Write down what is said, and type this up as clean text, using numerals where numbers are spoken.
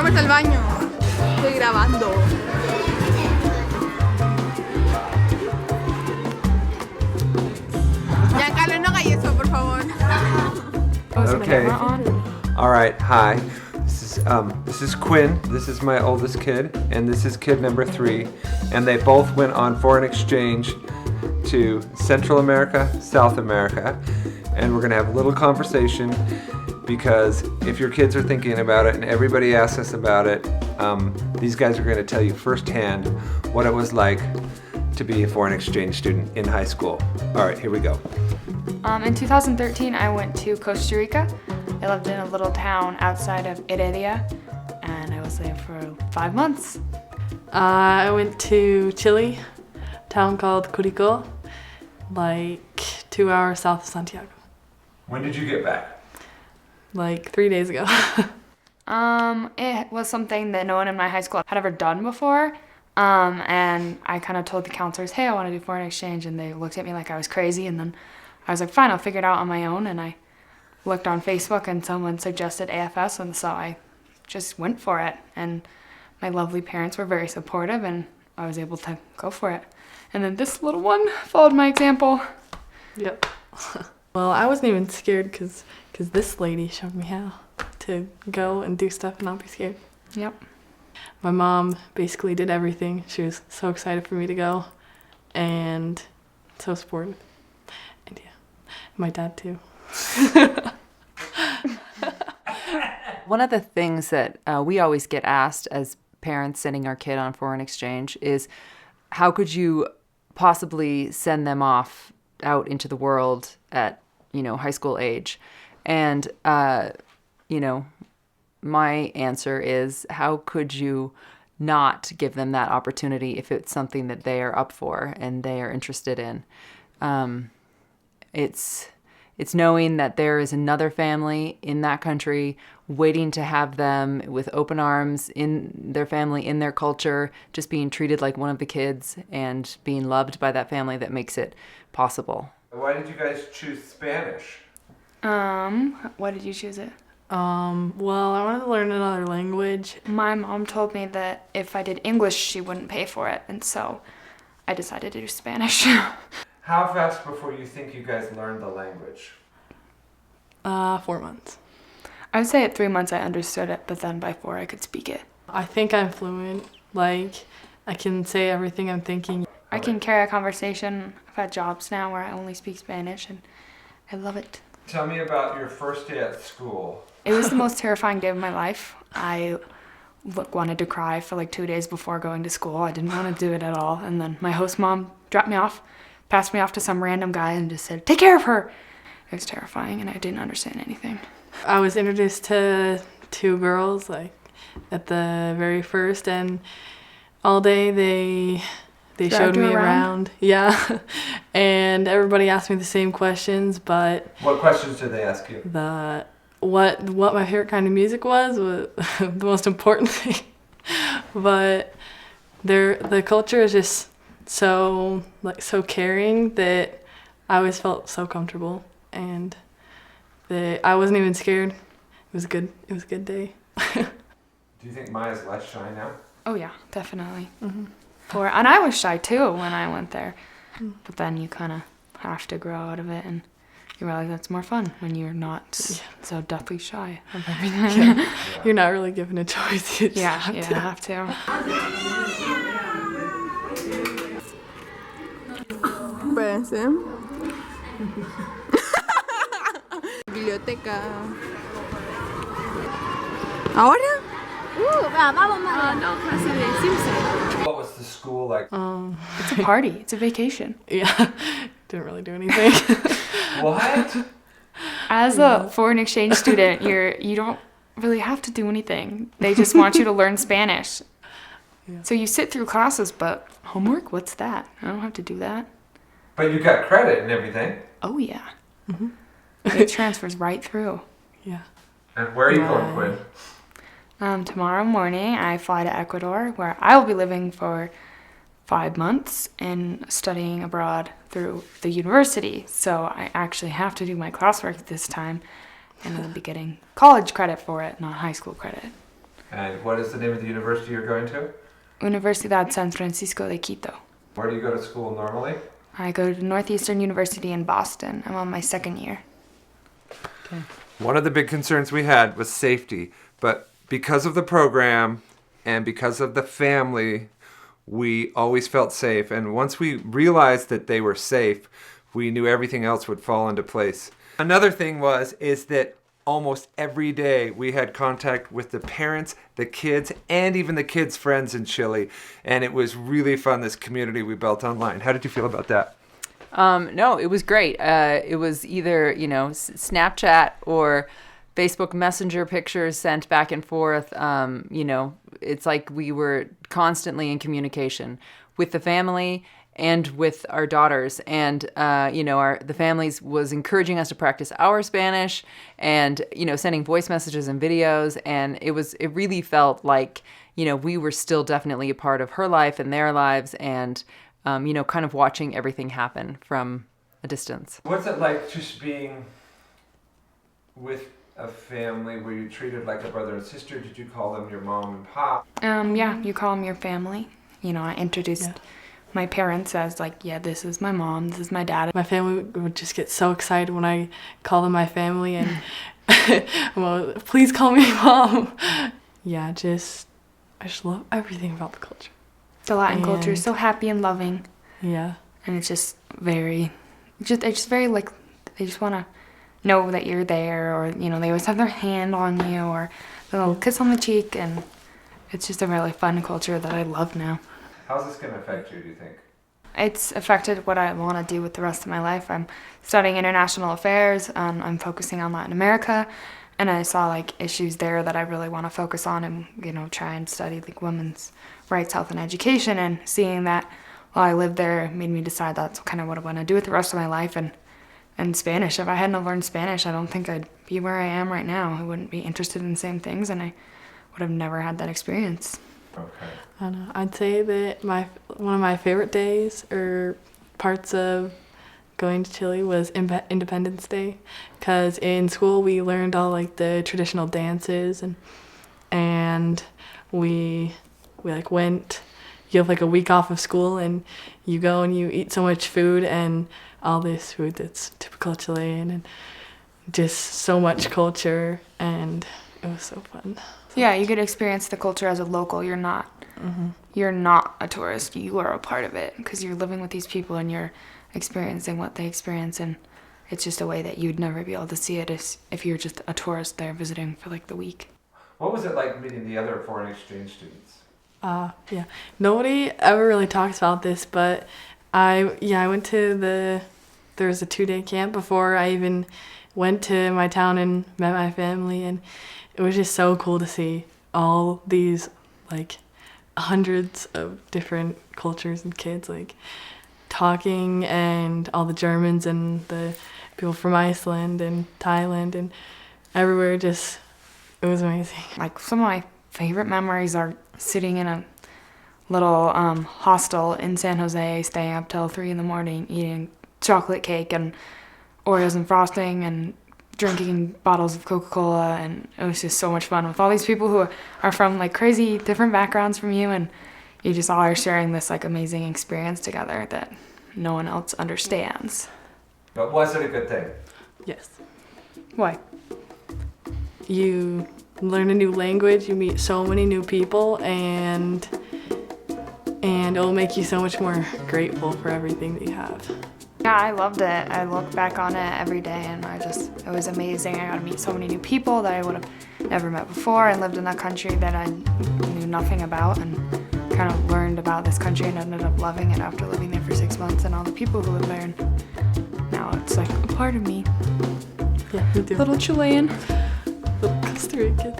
Vamos al baño. Estoy grabando. Giancarlo, no hagas eso, por favor. Okay. All right. Hi. This is Quinn. This is my oldest kid, and this is kid number 3. And they both went on foreign exchange to Central America, South America, and we're gonna have a little conversation because if your kids are thinking about it and everybody asks us about it, these guys are gonna tell you firsthand what it was like to be a foreign exchange student in high school. All right, here we go. In 2013, I went to Costa Rica. I lived in a little town outside of Heredia, and I was there for 5 months. I went to Chile, a town called Curico, like 2 hours south of Santiago. When did you get back? Like 3 days ago. It was something that no one in my high school had ever done before. And I kind of told the counselors, hey, I want to do foreign exchange, and they looked at me like I was crazy, and then I was like, fine, I'll figure it out on my own, and I looked on Facebook, and someone suggested AFS, and so I just went for it, and my lovely parents were very supportive, and I was able to go for it. And then this little one followed my example. Yep. Well, I wasn't even scared because this lady showed me how to go and do stuff and not be scared. Yep. My mom basically did everything. She was so excited for me to go and so supportive. And yeah, my dad too. One of the things that we always get asked as parents sending our kid on foreign exchange is, how could you possibly send them off out into the world at, high school age? And, my answer is, how could you not give them that opportunity if it's something that they are up for and they are interested in? It's knowing that there is another family in that country waiting to have them with open arms, in their family, in their culture, just being treated like one of the kids and being loved by that family that makes it possible. Why did you guys choose Spanish? Why did you choose it? Well, I wanted to learn another language. My mom told me that if I did English, she wouldn't pay for it, and so I decided to do Spanish. How fast before you think you guys learned the language? 4 months. I would say at 3 months I understood it, but then by 4 I could speak it. I think I'm fluent. Like, I can say everything I'm thinking. I can carry a conversation. I've had jobs now where I only speak Spanish, and I love it. Tell me about your first day at school. It was the most terrifying day of my life. I wanted to cry for like 2 days before going to school. I didn't want to do it at all. And then my host mom dropped me off, passed me off to some random guy and just said, take care of her. It was terrifying, and I didn't understand anything. I was introduced to 2 girls, like, at the very first, and all day they showed me around. Yeah. And everybody asked me the same questions, but What questions did they ask you? what my favorite kind of music was the most important thing. But the culture is just so caring that I always felt so comfortable, and that I wasn't even scared. It was a good day. Do you think Maya's less shy now? Oh yeah, definitely. Mm-hmm. And I was shy too when I went there, but then you kind of have to grow out of it, and you realize that's more fun when you're not so deathly shy of everything. Yeah. You're not really given a choice. You have to. Espérense. Biblioteca. ¿Ahora? No, clase de Simpson. What was the school like? It's a party. It's a vacation. Yeah. Didn't really do anything. What? As a foreign exchange student, you don't really have to do anything. They just want you to learn Spanish. Yeah. So you sit through classes, but homework? What's that? I don't have to do that. But you got credit and everything. Oh, yeah. Mm-hmm. It transfers right through. Yeah. And where are you going, Quinn? Tomorrow morning, I fly to Ecuador, where I will be living for 5 months and studying abroad through the university. So I actually have to do my classwork this time, and I'll be getting college credit for it, not high school credit. And what is the name of the university you're going to? Universidad San Francisco de Quito. Where do you go to school normally? I go to Northeastern University in Boston. I'm on my second year. Okay. One of the big concerns we had was safety, but because of the program and because of the family, we always felt safe. And once we realized that they were safe, we knew everything else would fall into place. Another thing is that almost every day we had contact with the parents, the kids, and even the kids' friends in Chile. And it was really fun, this community we built online. How did you feel about that? No, it was great. It was either, Snapchat or Facebook Messenger pictures sent back and forth. It's like we were constantly in communication with the family and with our daughters. And, the families was encouraging us to practice our Spanish and, sending voice messages and videos. And it really felt like, we were still definitely a part of her life and their lives and, kind of watching everything happen from a distance. What's it like just being with a family where you treated like a brother and sister? Did you call them your mom and pop? Yeah, you call them your family. I introduced my parents as this is my mom, this is my dad. My family would just get so excited when I call them my family and well, please call me mom. Yeah, I just love everything about the culture. The Latin culture is so happy and loving. Yeah. And it's just very like, they just want to know that you're there, or, they always have their hand on you, or a little kiss on the cheek, and it's just a really fun culture that I love now. How's this going to affect you, do you think? It's affected what I want to do with the rest of my life. I'm studying international affairs, I'm focusing on Latin America, and I saw issues there that I really want to focus on and, try and study women's rights, health, and education, and seeing that while I lived there made me decide that's kind of what I want to do with the rest of my life. And Spanish, if I hadn't learned Spanish, I don't think I'd be where I am right now. I wouldn't be interested in the same things, and I would have never had that experience. Okay. I don't know. I'd say that one of my favorite days or parts of going to Chile was Independence Day, because in school we learned all the traditional dances and we went. You have a week off of school and you go and you eat so much food and all this food that's typical Chilean and just so much culture, and it was so fun. Yeah, you get to experience the culture as a local. You're not a tourist. You are a part of it because you're living with these people and you're experiencing what they experience, and it's just a way that you'd never be able to see it if you're just a tourist there visiting for the week. What was it like meeting the other foreign exchange students? Yeah. Nobody ever really talks about this, but I went to there was a 2-day camp before I even went to my town and met my family, and it was just so cool to see all these hundreds of different cultures and kids talking, and all the Germans and the people from Iceland and Thailand and everywhere. It was amazing. Some of my favorite memories are sitting in a little hostel in San Jose, staying up till 3 a.m, eating chocolate cake and Oreos and frosting and drinking bottles of Coca-Cola, and it was just so much fun with all these people who are from crazy different backgrounds from you, and you just all are sharing this amazing experience together that no one else understands. But was it a good thing? Yes. Why? You learn a new language, you meet so many new people, and it'll make you so much more grateful for everything that you have. Yeah, I loved it. I look back on it every day, and it was amazing. I got to meet so many new people that I would have never met before, and lived in a country that I knew nothing about, and kind of learned about this country and ended up loving it after living there for 6 months, and all the people who live there. And now it's a part of me. Yeah, me too. Little Chilean. Little Costa Rican.